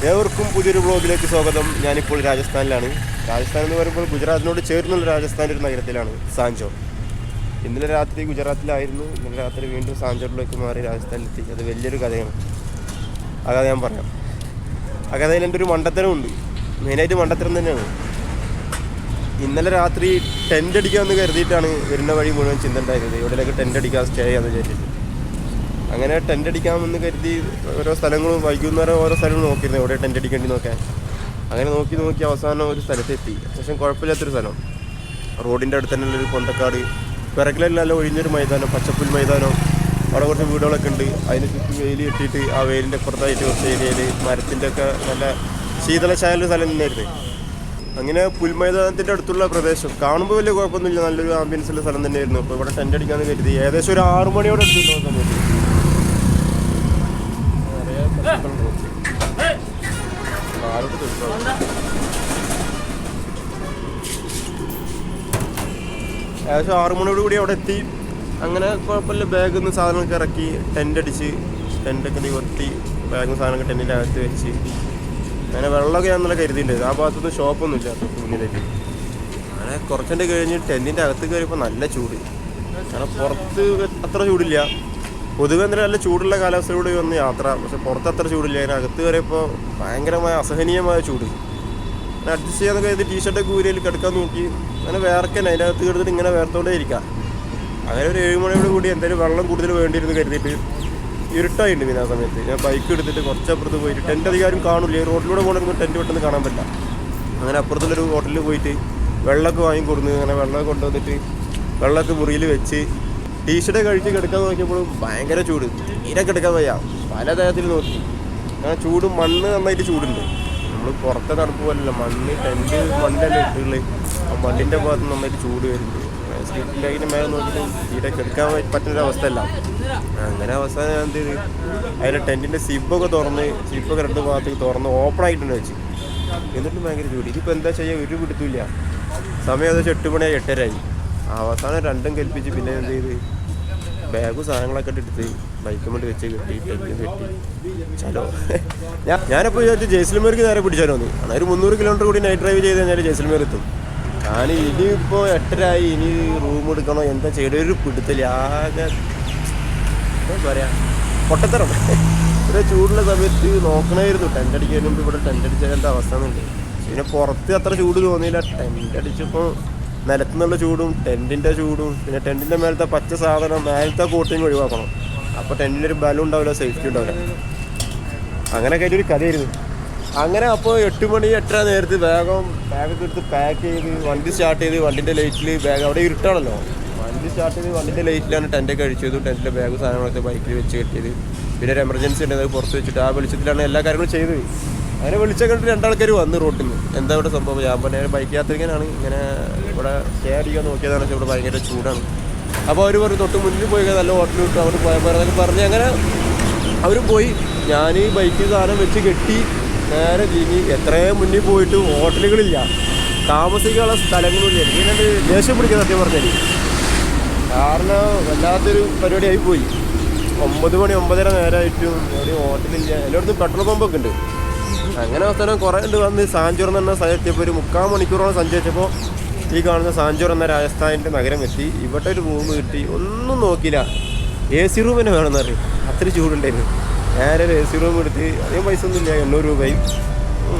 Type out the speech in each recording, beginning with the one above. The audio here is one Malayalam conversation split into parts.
ഏവർക്കും പുതിയൊരു വ്ളോഗിലേക്ക് സ്വാഗതം. ഞാനിപ്പോൾ രാജസ്ഥാനിലാണ്. രാജസ്ഥാൻ എന്ന് പറയുമ്പോൾ ഗുജറാത്തിനോട് ചേർന്നുള്ള രാജസ്ഥാൻ്റെ ഒരു നഗരത്തിലാണ് സാഞ്ചോർ. ഇന്നലെ രാത്രി ഗുജറാത്തിലായിരുന്നു, ഇന്നലെ രാത്രി വീണ്ടും സാഞ്ചോറിലേക്ക് മാറി രാജസ്ഥാനിലെത്തി. അത് വലിയൊരു കഥയാണ്. ആ കഥ ഞാൻ പറയാം. ആ കഥയിൽ എൻ്റെ ഒരു മണ്ടത്തരമുണ്ട്, മെയിനായിട്ട് മണ്ടത്തരം തന്നെയാണ്. ഇന്നലെ രാത്രി ടെൻ്റ് അടിക്കാമെന്ന് കരുതിയിട്ടാണ് വരുന്ന വഴി മുഴുവൻ ചിന്ത ഉണ്ടായിരുന്നത്, എവിടെയൊക്കെ ടെൻ്റ് അടിക്കാൻ സ്റ്റേ ചെയ്യാമെന്ന് വിചാരിച്ചിട്ട്. അങ്ങനെ ടെൻ്റ് അടിക്കാമെന്ന് കരുതി ഓരോ സ്ഥലങ്ങളും വൈകുന്നേരം ഓരോ സ്ഥലങ്ങളും നോക്കിയിരുന്നു എവിടെ ടെൻ്റ് അടിക്കേണ്ടി നോക്കാൻ. അങ്ങനെ നോക്കി അവസാനം ഒരു സ്ഥലത്തെത്തി. പക്ഷേ കുഴപ്പമില്ലാത്തൊരു സ്ഥലം, റോഡിൻ്റെ അടുത്ത് തന്നെ ഉള്ളൊരു കൊന്തക്കാട്, പിറകിലെല്ലാം ഒഴിഞ്ഞൊരു മൈതാനം, പച്ചപ്പുൽ മൈതാനം. അവിടെ കുറച്ച് വീടുകളൊക്കെ ഉണ്ട്. അതിന് ചുറ്റും വെയിൽ കെട്ടിയിട്ട് ആ വെയിലിൻ്റെ പുറത്തായിട്ട് കുറച്ച് ഏരിയയിൽ മരത്തിൻ്റെ ഒക്കെ നല്ല ശീതളച്ചായൊരു സ്ഥലം തന്നെയായിരുന്നു. അങ്ങനെ പുൽമൈതാനത്തിൻ്റെ അടുത്തുള്ള പ്രദേശം കാണുമ്പോൾ വലിയ കുഴപ്പമൊന്നുമില്ല, നല്ലൊരു ആംബിയൻസുള്ള സ്ഥലം തന്നെയായിരുന്നു. അപ്പോൾ ഇവിടെ ടെൻ്റ് അടിക്കാമെന്ന് കരുതി. ഏകദേശം ഒരു 6 മണിയോടെ എടുത്തിട്ടുള്ള സമയത്ത് ഏകദേശം 6 മണിയോട് കൂടി അവിടെ എത്തി. അങ്ങനെ കുഴപ്പമില്ല, ബാഗിൽ നിന്ന് സാധനങ്ങളൊക്കെ ഇറക്കി ടെൻ്റ് അടിച്ച് ടെൻ്റൊക്കെ നിവർത്തി ബാഗും സാധനമൊക്കെ ടെൻറ്റിൻ്റെ അകത്ത് വെച്ച്. അങ്ങനെ വെള്ളമൊക്കെ ഞാൻ നല്ല കരുതിയിട്ടുണ്ട്. ആ ഭാഗത്തൊന്നും ഷോപ്പൊന്നുമില്ല മുന്നിലേക്ക്. അങ്ങനെ കുറച്ചെൻ്റെ കഴിഞ്ഞ് ടെൻറ്റിൻ്റെ അകത്ത് കയറിയപ്പോൾ നല്ല ചൂട്. കാരണം പുറത്ത് അത്ര ചൂടില്ല, പൊതുവെ എന്തായാലും നല്ല ചൂടുള്ള കാലാവസ്ഥയിലൂടെ വന്ന് യാത്ര. പക്ഷെ പുറത്ത് അത്ര ചൂടില്ല. അതിനകത്ത് കയറിയപ്പോൾ ഭയങ്കരമായ അസഹനീയമായ ചൂട്. അങ്ങനെ അഡ്ജസ്റ്റ് ചെയ്യാന്നൊക്കെ കരുതി ടീഷർട്ടൊക്കെ ഊരിയിൽ കിടക്കാൻ നോക്കി. അങ്ങനെ വേർക്കാൻ അതിനകത്ത് കിടന്നിട്ട് ഇങ്ങനെ വേർത്തോണ്ടേ ഇരിക്കാം. അങ്ങനെ ഒരു 7 മണിയോട് കൂടി എന്തായാലും വെള്ളം കൂടുതൽ വേണ്ടിയിരുന്നു കരുതിയിട്ട് ഇരുട്ടായിട്ടുണ്ട്. പിന്നെ ആ സമയത്ത് ഞാൻ ബൈക്ക് എടുത്തിട്ട് കുറച്ചപ്പുറത്ത് പോയിട്ട്, ടെൻ്റ് അധികാരം കാണില്ല, റോഡിലൂടെ പോകുമ്പോൾ ടെൻ്റ് പെട്ടെന്ന് കാണാൻ പറ്റില്ല. അങ്ങനെ അപ്പുറത്തുള്ളൊരു ഹോട്ടലിൽ പോയിട്ട് വെള്ളമൊക്കെ വാങ്ങിക്കൊടുന്ന് അങ്ങനെ വെള്ളമൊക്കെ കൊണ്ടുവന്നിട്ട് വെള്ളമൊക്കെ മുറിയിൽ വെച്ച് ടീഷർട്ട് കഴിച്ച് കിടക്കാൻ നോക്കിയപ്പോഴും ഭയങ്കര ചൂട്, തീരെ കിടക്കാൻ വയ്യ. പല തരത്തിൽ നോക്കി. അങ്ങനെ ചൂട്, മണ്ണ് നന്നായിട്ട് ചൂടുണ്ട്. നമ്മൾ പുറത്തെ തണുപ്പ് പോലല്ല, മണ്ണ് ടെൻറ്റ് മണ്ണിൻ്റെ ഇട്ടുള്ളത്. ആ മണ്ണിൻ്റെ ഭാഗത്ത് നന്നായിട്ട് ചൂട് വരുന്നുണ്ട്. സ്ട്രീറ്റിൻ്റെ അതിൻ്റെ മേലെ നോക്കിയിട്ട് തീരെ കിടക്കാൻ പറ്റുന്നൊരവസ്ഥയല്ല. അങ്ങനെ അവസാനം ഞാൻ എന്ത് ചെയ്ത് അതിൻ്റെ ടെൻറ്റിൻ്റെ സിബൊക്കെ തുറന്ന്, സിബൊക്കെ 2 ഭാഗത്തേക്ക് തുറന്ന് ഓപ്പണായിട്ടുണ്ട് വെച്ച്. എന്നിട്ടും ഭയങ്കര ചൂട്. ഇതിപ്പോൾ എന്താ ചെയ്യുക, ഒരു പിടുത്തില്ല. സമയം ഏകദേശം 8 മണിയായി, 8:30 അവസാനം രണ്ടും കൽപ്പിച്ച് പിന്നെ എന്ത് ചെയ്ത് ബാഗും സാധനങ്ങളൊക്കെ എടുത്ത് ബൈക്കും വേണ്ടി വെച്ച് കെട്ടി ടെൻറ്റും കെട്ടി. ചലോ ഞാനപ്പോൾ വിചാരിച്ചു ജയ്സൽമേർക്ക് നേരെ പിടിച്ചാലോ എന്ന്. അങ്ങനെ ഒരു 300 കിലോമീറ്റർ കൂടി നൈറ്റ് ഡ്രൈവ് ചെയ്ത് കഴിഞ്ഞാൽ ജയ്സൽമേർ എത്തും. ഞാൻ ഇനിയിപ്പോൾ 8:30 ഇനി റൂം എടുക്കണോ എന്താ ചെയ്യണം, ഒരു പിടുത്തില്ല. ആകെ എന്താ പറയുക, പൊട്ടത്തരം. ഒരു ചൂടുള്ള സമയത്ത് നോക്കണമായിരുന്നു ടെൻ്റ് അടിക്കാൻ മുമ്പ് ഇവിടെ ടെൻ്റ് അടിച്ചതിൻ്റെ അവസ്ഥ എന്നുണ്ട്. പിന്നെ പുറത്ത് അത്ര ചൂട് തോന്നിയില്ല. ടെൻ്റ് അടിച്ചപ്പോൾ നിലത്തു നിന്നുള്ള ചൂടും ടെൻറ്റിൻ്റെ ചൂടും പിന്നെ ടെൻറ്റിൻ്റെ മേലത്തെ പച്ച സാധനം മേലത്തെ കോട്ടിങ് ഒഴിവാക്കണം. അപ്പോൾ ടെൻറ്റിൻ്റെ ഒരു ബലം ഉണ്ടാവില്ല, സേഫ്റ്റി ഉണ്ടാവില്ല. അങ്ങനെയൊക്കെ ആയിട്ടൊരു കഥയായിരുന്നു. അങ്ങനെ അപ്പോൾ 8 മണി 8:30 നേരത്ത് ബാഗൊക്കെ എടുത്ത് പാക്ക് ചെയ്ത് വണ്ടി സ്റ്റാർട്ട് ചെയ്ത് വണ്ടിൻ്റെ ലൈറ്റിൽ ബാഗ് അവിടെ ഇരുട്ടാണല്ലോ, വണ്ടി സ്റ്റാർട്ട് ചെയ്ത് വണ്ടിൻ്റെ ലൈറ്റിലാണ് ടെൻ്റൊക്കെ അടിച്ചത്. ടെൻറ്റിൻ്റെ ബാഗ് സാധനങ്ങളൊക്കെ ബൈക്കിൽ വെച്ച് കെട്ടിയത്. പിന്നെ ഒരു എമർജൻസി ഉണ്ടെങ്കിൽ പുറത്ത് വെച്ചിട്ട് ആ വെളിച്ചത്തിലാണ് എല്ലാ കാര്യങ്ങളും ചെയ്തത്. അങ്ങനെ വിളിച്ചൊക്കെ കണ്ടിട്ട് 2 ആൾക്കാർ വന്ന് റോട്ടിൽ നിന്ന്. എന്താ ഇവിടെ സംഭവം? ഞാൻ പറഞ്ഞ ബൈക്ക് യാത്രികനാണ്, ഇങ്ങനെ ഇവിടെ സ്റ്റേ അടിക്കാൻ നോക്കിയതാണ്. പക്ഷേ ഇവിടെ ഭയങ്കര ചൂടാണ്. അപ്പോൾ അവർ പറഞ്ഞു തൊട്ട് മുന്നിൽ പോയി നല്ല ഹോട്ടലിൽ വിട്ടു അവിടെ പോയാൽ പറഞ്ഞതൊക്കെ പറഞ്ഞ് അങ്ങനെ അവരും പോയി. ഞാൻ ഈ ബൈക്കിൽ സാധനം വെച്ച് കെട്ടി നേരെ നീങ്ങി. എത്രയും മുന്നിൽ പോയിട്ട് ഹോട്ടലുകളില്ല, താമസിക്കാനുള്ള സ്ഥലങ്ങളുമില്ല. എനിക്കെന്നെ ദേഷ്യം പിടിക്കാൻ സത്യം പറഞ്ഞാൽ. കാരണം വല്ലാത്തൊരു പരിപാടിയായി പോയി. 9 മണി 9:30 നേരമായിട്ടും എവിടെയും ഹോട്ടലില്ല. എല്ലായിടത്തും പെട്രോൾ പമ്പൊക്കെ ഉണ്ട്. അങ്ങനെ അവസാനം കുറേ ഉണ്ട് വന്ന് സാഞ്ചോർ എന്ന് പറഞ്ഞ സ്ഥലത്തെത്തിയപ്പോൾ ഒരു 3/4 മണിക്കൂറോളം സഞ്ചരിച്ചപ്പോൾ ഈ കാണുന്ന സാഞ്ചോർ എന്ന രാജസ്ഥാനിൻ്റെ നഗരം എത്തി. ഇവിടെ ഒരു റൂം കിട്ടി. ഒന്നും നോക്കിയില്ല, AC റൂം തന്നെ വേണമെന്ന് പറയും, അത്ര ചൂടുണ്ടായിരുന്നു. നേരെ ഒരു AC റൂം എടുത്ത്, അധികം പൈസ ഒന്നുമില്ല, 800 രൂപയും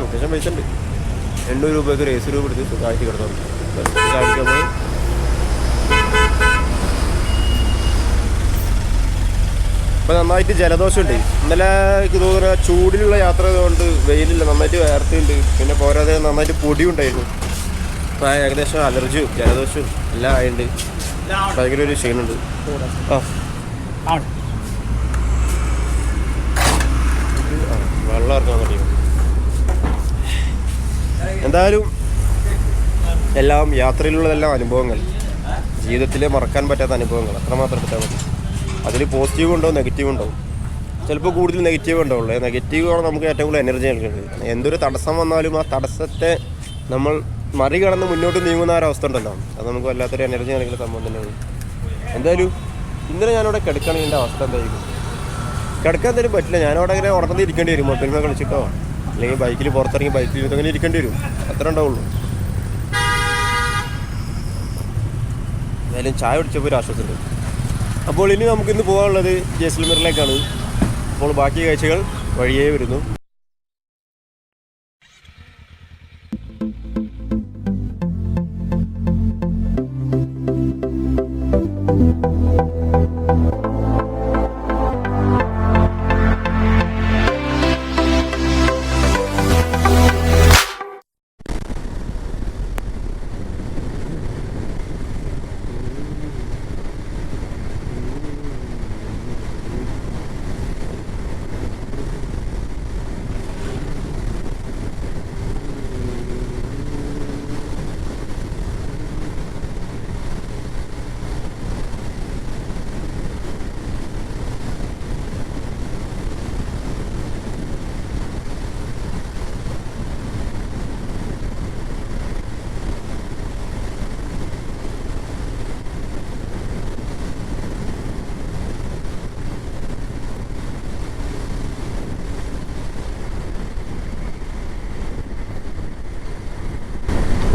അത്യാവശ്യം പൈസ ഉണ്ട്. 800 രൂപയ്ക്ക് ഒരു AC റൂം എടുത്ത് സുഖമായിട്ട് കിടന്നു കാണിക്കാൻ പോയി. ഇപ്പോൾ നന്നായിട്ട് ജലദോഷമുണ്ട്. ഇന്നലെ എനിക്ക് തോന്നുന്ന ചൂടിലുള്ള യാത്ര ആയതുകൊണ്ട് വെയിലില്ല, നന്നായിട്ട് വേർത്തുണ്ട്. പിന്നെ പോരാതെ നന്നായിട്ട് പൊടിയുണ്ടായിരുന്നു. അപ്പോൾ ഏകദേശം അലർജിയും ജലദോഷവും എല്ലാം ആയിട്ടുണ്ട്. ഭയങ്കര ഒരു ക്ഷീണമുണ്ട്. വെള്ളം ഇറക്കാൻ തുടങ്ങി. എന്തായാലും എല്ലാം യാത്രയിലുള്ളതെല്ലാം അനുഭവങ്ങൾ, ജീവിതത്തിൽ മറക്കാൻ പറ്റാത്ത അനുഭവങ്ങൾ അത്രമാത്രം എടുത്താൽ മതി. അതിൽ പോസിറ്റീവ് ഉണ്ടാവും, നെഗറ്റീവ് ഉണ്ടാവും. ചിലപ്പോൾ കൂടുതൽ നെഗറ്റീവ് ഉണ്ടാവുള്ളൂ. നെഗറ്റീവാണ് നമുക്ക് ഏറ്റവും കൂടുതൽ എനർജി നൽകുന്നത്. എന്തൊരു തടസ്സം വന്നാലും ആ തടസ്സത്തെ നമ്മൾ മറികടന്ന് മുന്നോട്ട് നീങ്ങുന്ന ഒരവസ്ഥ ഉണ്ടല്ലോ, അത് നമുക്ക് വല്ലാത്തൊരു എനർജി നൽകുന്ന സംഭവം തന്നെയാണ്. എന്തായാലും ഇന്നലെ ഞാനിവിടെ കിടക്കുകയാണെങ്കിൽ എൻ്റെ അവസ്ഥ എന്തായിരിക്കും? കിടക്കാൻ തരും പറ്റില്ല, ഞാനവിടെ ഇങ്ങനെ ഉടനെ ഇരിക്കേണ്ടി വരും. മൊബൈൽ കളിച്ചിട്ടോ അല്ലെങ്കിൽ ബൈക്കിൽ പുറത്തിറങ്ങി ബൈക്കിൽ അങ്ങനെ ഇരിക്കേണ്ടി വരും, അത്ര ഉണ്ടാവുള്ളൂ. എന്തായാലും ചായ കുടിച്ചപ്പോൾ ഒരു ആശ്വാസമുണ്ട്. അപ്പോൾ ഇനി നമുക്കിന്ന് പോകാനുള്ളത് ജയ്സൽമീറിലേക്കാണ്. അപ്പോൾ ബാക്കി കാഴ്ചകൾ വഴിയേ വരുന്നു.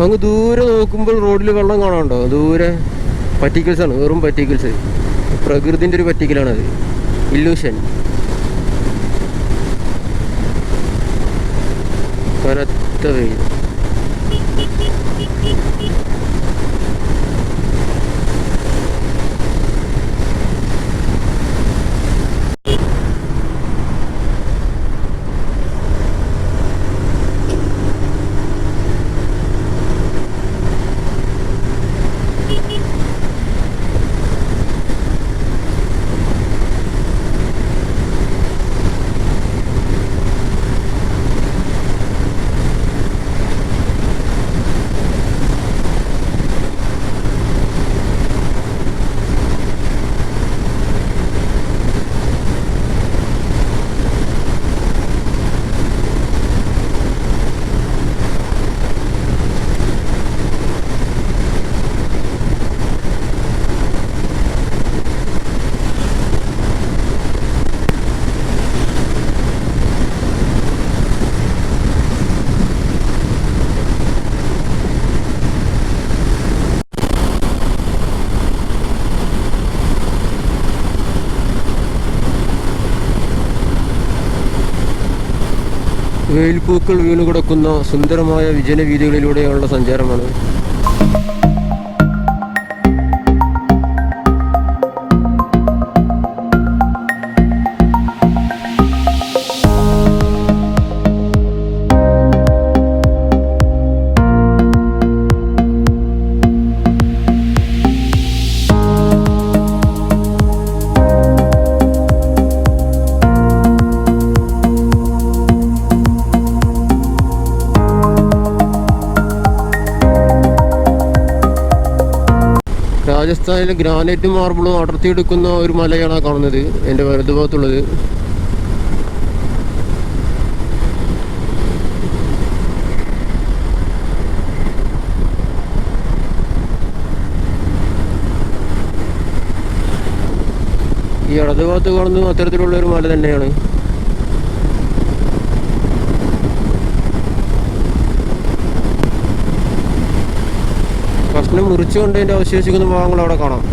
അങ്ങ് ദൂരെ നോക്കുമ്പോൾ റോഡിൽ വെള്ളം കാണാനുണ്ടോ? ദൂരെ പറ്റിക്കൽസാണ്, വെറും പറ്റിക്കൽസ്. പ്രകൃതിൻ്റെ ഒരു പറ്റിക്കലാണത്, ഇല്യൂഷൻ. കനത്ത വെയിൽ. വെയിൽപ്പൂക്കൾ വീണുകിടക്കുന്ന സുന്ദരമായ വിജനവീഥികളിലൂടെയുള്ള സഞ്ചാരമാണ്. രാജസ്ഥാനിലെ ഗ്രാനൈറ്റ് മാർബിളും അടർത്തിയെടുക്കുന്ന ഒരു മലയാണ് കാണുന്നത് എൻ്റെ വലതുഭാഗത്തുള്ളത്. ഈ ഇടതുഭാഗത്ത് കാണുന്നതും അത്തരത്തിലുള്ള ഒരു മല തന്നെയാണ്. കഷ്ണം മുറിച്ചുകൊണ്ട് അതിൻ്റെ അവശേഷിക്കുന്ന ഭാഗങ്ങൾ അവിടെ കാണാം.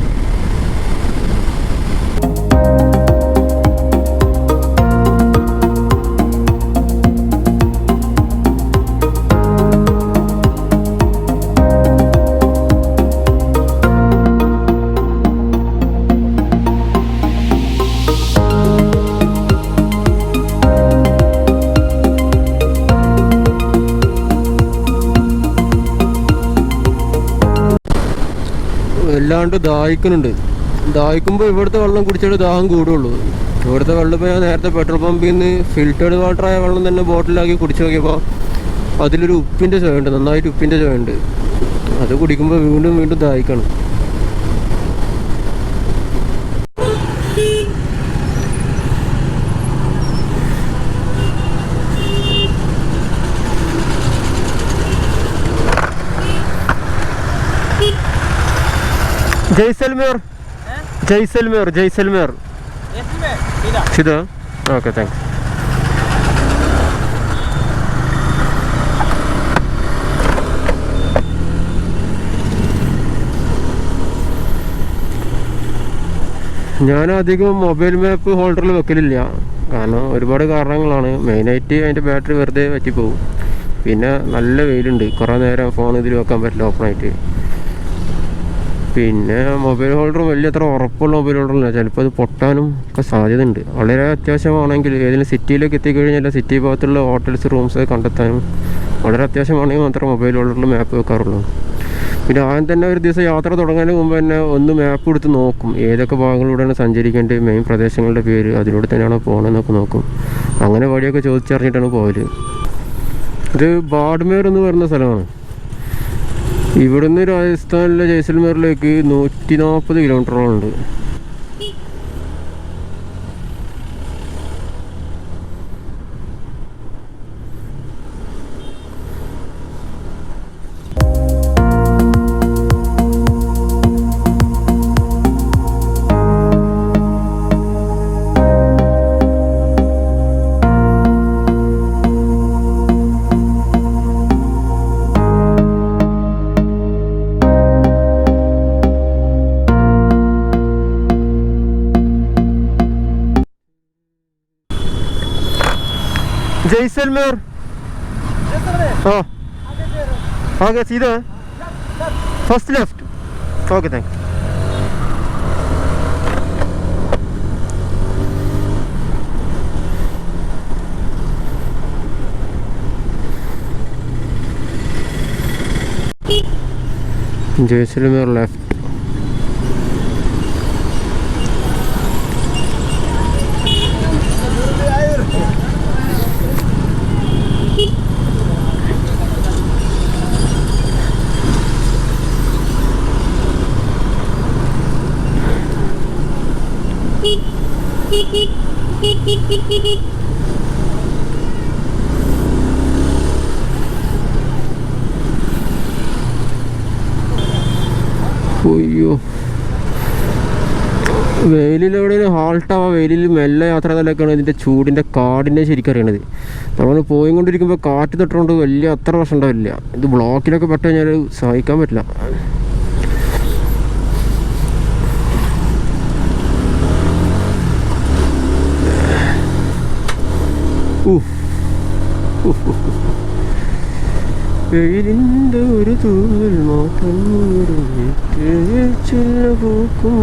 വല്ലാണ്ട് ദാഹിക്കുന്നുണ്ട്. ദാഹിക്കുമ്പോൾ ഇവിടുത്തെ വെള്ളം കുടിച്ചിട്ട് ദാഹം കൂടുള്ളൂ. ഇവിടുത്തെ വെള്ളം ഇപ്പോൾ ഞാൻ നേരത്തെ പെട്രോൾ പമ്പിൽ നിന്ന് ഫിൽറ്റേർഡ് വാട്ടറായ വെള്ളം തന്നെ ബോട്ടിലാക്കി കുടിച്ച് നോക്കിയപ്പോൾ അതിലൊരു ഉപ്പിൻ്റെ ചുവയുണ്ട്, നന്നായിട്ട് ഉപ്പിൻ്റെ ചുവയുണ്ട്. അത് കുടിക്കുമ്പോൾ വീണ്ടും വീണ്ടും ദാഹിക്കണം. जैसलमेर जैसलमेर जैसलमेर सीधा ओके थैंक्स. ഞാനധികം മൊബൈൽ മാപ്പ് ഹോൾഡറിൽ വെക്കലില്ല. കാരണം ഒരുപാട് കാരണങ്ങളാണ്. മെയിനായിട്ട് അതിൻ്റെ ബാറ്ററി വെറുതെ പറ്റിപ്പോവും. പിന്നെ നല്ല വെയിലുണ്ട്, കുറേ നേരം ഫോൺ ഇതിൽ വെക്കാൻ പറ്റില്ല ഓപ്പണായിട്ട്. പിന്നെ മൊബൈൽ ഹോൾഡർ വലിയ അത്ര ഉറപ്പുള്ള മൊബൈൽ ഹോൾഡറില്ല, ചിലപ്പോൾ അത് പൊട്ടാനും ഒക്കെ സാധ്യത ഉണ്ട്. വളരെ അത്യാവശ്യമാണെങ്കിൽ ഏതെങ്കിലും സിറ്റിയിലേക്ക് എത്തിക്കഴിഞ്ഞാൽ സിറ്റി ഭാഗത്തുള്ള ഹോട്ടൽസ് റൂംസ് കണ്ടെത്താനും വളരെ അത്യാവശ്യമാണെങ്കിൽ മാത്രം മൊബൈൽ ഹോൾഡറിൽ മാപ്പ് വെക്കാറുള്ളൂ. പിന്നെ ആദ്യം തന്നെ ഒരു ദിവസം യാത്ര തുടങ്ങുന്നതിന് മുമ്പ് തന്നെ ഒന്ന് മാപ്പ് എടുത്ത് നോക്കും, ഏതൊക്കെ ഭാഗങ്ങളിലൂടെയാണ് സഞ്ചരിക്കേണ്ടത്, മെയിൻ പ്രദേശങ്ങളുടെ പേര്, അതിലൂടെ തന്നെയാണോ പോകണമെന്നൊക്കെ നോക്കും. അങ്ങനെ വഴിയൊക്കെ ചോദിച്ചറിഞ്ഞിട്ടാണ് പോകല്. ഇത് ബാഡ്മേർ എന്ന് പറയുന്ന സ്ഥലമാണ്. ഇവിടുന്ന് രാജസ്ഥാനിലെ ജയ്സൽമേറിലേക്ക് 140 കിലോമീറ്ററോളം ഉണ്ട്. जैसलमेर हाँ आगे सीधा first left okay thank Jaisalmer left. അയ്യോ, വെയിലിലെവിടെയും ഹാൾട്ടാവാ, വെയിലിൽ മെല്ലെ യാത്ര ചെയ്താലൊക്കെയാണ് ഇതിൻ്റെ ചൂടിൻ്റെ കാടിൻ്റെ ശരിക്കും അറിയണത്. നമ്മൾ പോയി കൊണ്ടിരിക്കുമ്പോൾ കാറ്റ് തട്ടുകൊണ്ട് വലിയ അത്ര പ്രശ്നം ഉണ്ടാവില്ല. ഇത് ബ്ലോക്കിലൊക്കെ പെട്ട് കഴിഞ്ഞാൽ സഹിക്കാൻ പറ്റില്ല. വെയിലിൻ്റെ ഒരു തൂവൽ മാത്രം പൂക്കും.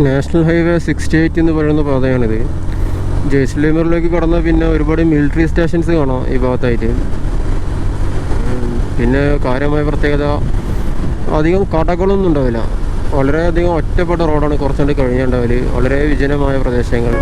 നാഷണൽ ഹൈവേ 68 എന്ന് പറയുന്ന പാതയാണിത്. ജയ്സൽമേറിലേക്ക് കടന്നാൽ പിന്നെ ഒരുപാട് മിലിറ്ററി സ്റ്റേഷൻസ് കാണാം ഈ ഭാഗത്തായിട്ട്. പിന്നെ കാര്യമായ പ്രത്യേകത, അധികം കടകളൊന്നും ഉണ്ടാവില്ല. വളരെയധികം ഒറ്റപ്പെട്ട റോഡാണ് കുറച്ചുകൊണ്ട് കഴിഞ്ഞുണ്ടാവല്. വളരെ വിജനമായ പ്രദേശങ്ങൾ.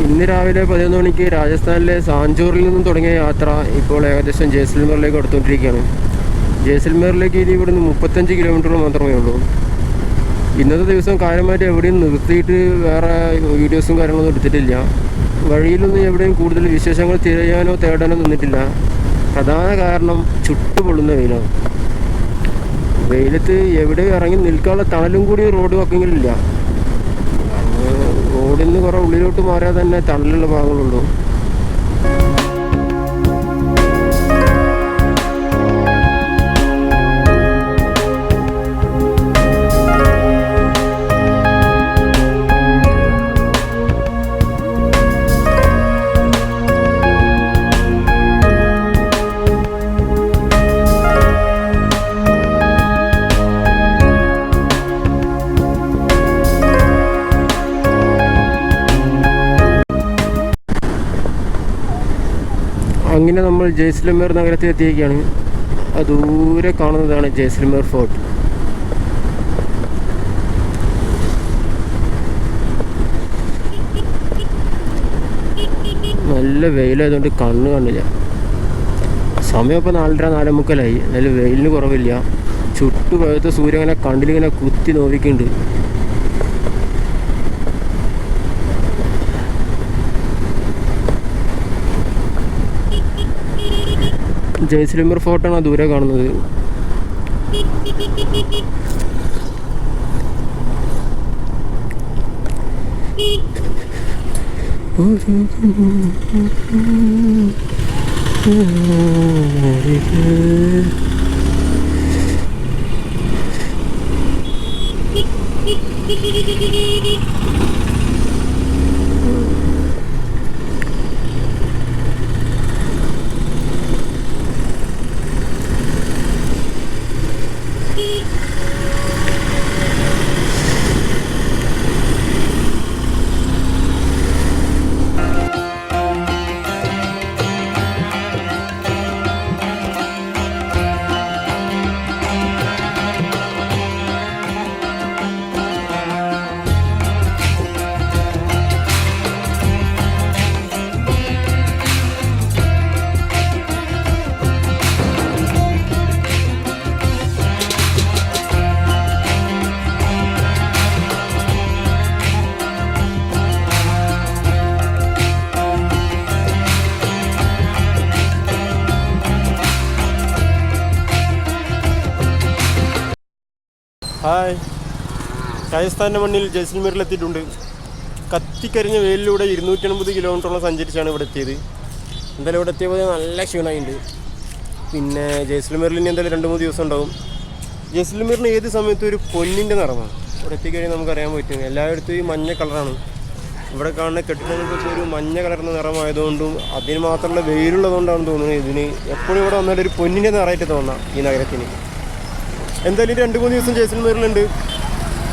ഇന്ന് രാവിലെ 11 മണിക്ക് രാജസ്ഥാനിലെ സാഞ്ചോറിൽ നിന്നും തുടങ്ങിയ യാത്ര ഇപ്പോൾ ഏകദേശം ജയ്സൽമേറിലേക്ക് അടുത്തുകൊണ്ടിരിക്കുകയാണ്. ജയ്സൽമേറിലേക്ക് ഇനി ഇവിടുന്ന് 35 കിലോമീറ്റർ മാത്രമേ ഉള്ളൂ. ഇന്നത്തെ ദിവസം കാര്യമായിട്ട് എവിടെയും നിർത്തിയിട്ട് വേറെ വീഡിയോസും കാര്യങ്ങളൊന്നും എടുത്തിട്ടില്ല. വഴിയിലൊന്നും എവിടെയും കൂടുതൽ വിശേഷങ്ങൾ തിരയാനോ തേടാനോ നിന്നിട്ടില്ല. പ്രധാന കാരണം ചുട്ടുപൊള്ളുന്ന വെയിലാണ്. വെയിലത്ത് എവിടെ ഇറങ്ങി നിൽക്കാനുള്ള തണലും കൂടി റോഡ് വക്കെങ്കിലില്ല. റോഡിൽ നിന്ന് കുറേ ഉള്ളിലോട്ട് മാറിയാൽ തന്നെ തണലുള്ള ഭാഗങ്ങളുള്ളൂ. അങ്ങനെ നമ്മൾ ജയ്സൽമേർ നഗരത്തിൽ എത്തിയിരിക്കുകയാണ്. ദൂരെ കാണുന്നതാണ് ജയ്സൽമേർ ഫോർട്ട്. നല്ല വെയിലായതുകൊണ്ട് കണ്ണ് കാണില്ല. സമയം ഇപ്പോൾ 4:30 4:45. നല്ല വെയിലിന് കുറവില്ല. ചുട്ടു പഴുത്ത സൂര്യൻ ഇങ്ങനെ കണ്ണിലിങ്ങനെ കുത്തി നോക്കിക്കുന്നുണ്ട്. ജയ്സൽമേർ ഫോർട്ടാണ് ദൂരെ കാണുന്നത്. ഹായ്, രാജസ്ഥാൻ്റെ മണ്ണിൽ ജയ്സൽമീറിലെത്തിയിട്ടുണ്ട്. കത്തിക്കരിഞ്ഞ വെയിലിലൂടെ 280 കിലോമീറ്ററോളം സഞ്ചരിച്ചാണ് ഇവിടെ എത്തിയത്. എന്തായാലും ഇവിടെ എത്തിയപ്പോൾ നല്ല ക്ഷീണമായിട്ടുണ്ട്. പിന്നെ ജയ്സൽമീറിൽ ഇനി എന്തായാലും 2-3 ദിവസം ഉണ്ടാവും. ജയ്സൽമീറിന് ഏത് സമയത്തും ഒരു പൊന്നിൻ്റെ നിറമാണ്. ഇവിടെ എത്തിക്കഴിഞ്ഞാൽ നമുക്കറിയാൻ പറ്റും. എല്ലായിടത്തും ഈ മഞ്ഞ കളറാണ്. ഇവിടെ കാണുന്ന കെട്ടിടങ്ങൾക്കൊക്കെ ഒരു മഞ്ഞ കളർന്ന നിറമായതുകൊണ്ടും അതിന് മാത്രമുള്ള വെയിലുള്ളതുകൊണ്ടാണെന്ന് തോന്നുന്നത് ഇതിന് എപ്പോഴും ഇവിടെ വന്നാൽ ഒരു പൊന്നിൻ്റെ നിറമായിട്ട് തോന്നാം ഈ നഗരത്തിന്. എന്തായാലും 2-3 ദിവസം ജയ്സൽമീറിലുണ്ട്.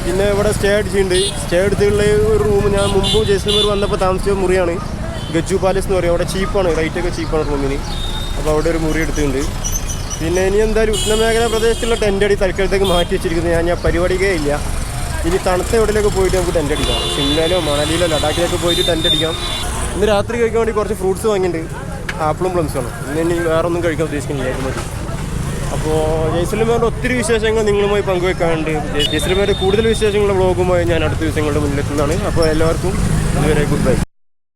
പിന്നെ ഇവിടെ സ്റ്റേ അടിച്ചിട്ടുണ്ട്. സ്റ്റേ എടുത്തുള്ള ഒരു റൂം ഞാൻ മുമ്പ് ജയ്സൽമീർ വന്നപ്പോൾ താമസിച്ച മുറിയാണ്. ഗജു പാലസ് എന്ന് പറയും. അവിടെ ചീപ്പാണ്, റേറ്റൊക്കെ ചീപ്പാണ് റൂമിന്. അപ്പോൾ അവിടെ ഒരു മുറി എടുത്തിട്ടുണ്ട്. പിന്നെ ഇനി എന്തായാലും ഉഷ്ണമേഖലാ പ്രദേശത്തുള്ള ടെൻ്റ് അടി തൽക്കാലത്തേക്ക് മാറ്റി വെച്ചിരിക്കുന്നത്. ഞാൻ പരിപാടിക്കേ ഇല്ല. ഇനി തണുത്ത എവിടെയൊക്കെ പോയിട്ട് നമുക്ക് ടെൻ്റ് അടിക്കാം. ഷിംലയിലോ മണാലിയിലോ ലഡാക്കിലൊക്കെ പോയിട്ട് ടെൻ്റ് അടിക്കാം. ഇന്ന് രാത്രി കഴിക്കാൻ വേണ്ടി കുറച്ച് ഫ്രൂട്ട്സ് വാങ്ങിയിട്ടുണ്ട്. ആപ്പിളും പ്ലംസുമാണ്. ഇനി വേറെ ഒന്നും കഴിക്കാൻ ഉദ്ദേശിക്കുന്നില്ല മതി. അപ്പോൾ ജയ്സൽമേറിൻ്റെ ഒത്തിരി വിശേഷങ്ങൾ നിങ്ങളുമായി പങ്കുവെക്കാറുണ്ട്. ജയ്സൽമേറിൻ്റെ കൂടുതൽ വിശേഷങ്ങളുടെ വ്ളോഗുമായി ഞാൻ അടുത്ത ദിവസങ്ങളുടെ മുന്നിലെത്തുന്നതാണ്. അപ്പോൾ എല്ലാവർക്കും ഇതുവരെ ഗുഡ് ബൈ.